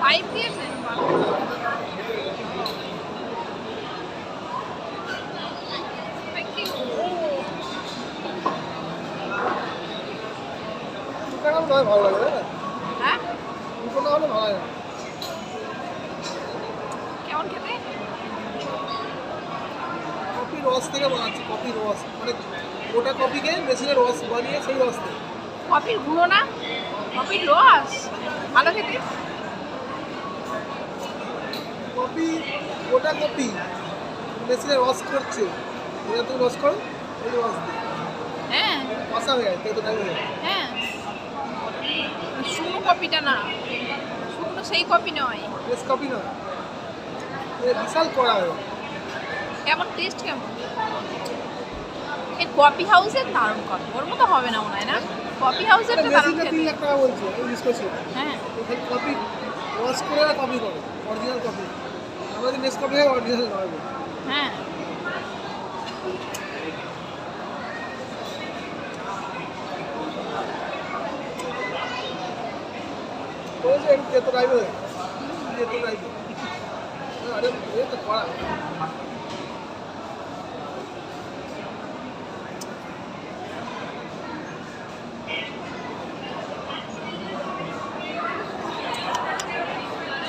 5 দিয়েছে thank you ভালো লাগে না? হ্যাঁ দুটোটা হলে ভালো লাগে। কেমন খেতে কফি রস থেকে বানাচ্ছি, কফি রস মানে গোটা কফিকে মেশিনে রস বানিয়ে সেই রস থেকে। কফির গুঁড়ো না কফির রস ভালো খেতে কফি গোটা কফি মেশিনে রস করছে, এটা তুমি রস করো ওই রস দিয়ে হ্যাঁ কষা হয়ে যায়, তেতো টাইপ হয়ে যায়। হ্যাঁ শুকনো কফিটা না শুকনো সেই কফি নয় ফ্রেশ কফি নয়, বিশাল কড়া হয়। কেমন টেস্ট কেমন এই কফি হাউসের দারুণ কফি ওর মতো হবে না মনে হয় না কফি হাউসের তো দারুণ মেশিনটা খেতে 3 লাখ টাকা বলছে, আমি ইউজ করছি। হ্যাঁ এখানে কফি রস করে আর কফি করে অরিজিনাল কফি, আমাদের নেক্সট কফি হয় অরিজিনাল নয়। হ্যাঁ বলেছে একটু তেতো টাইপের, তেতো টাইপের। আরে এ তো কড়া।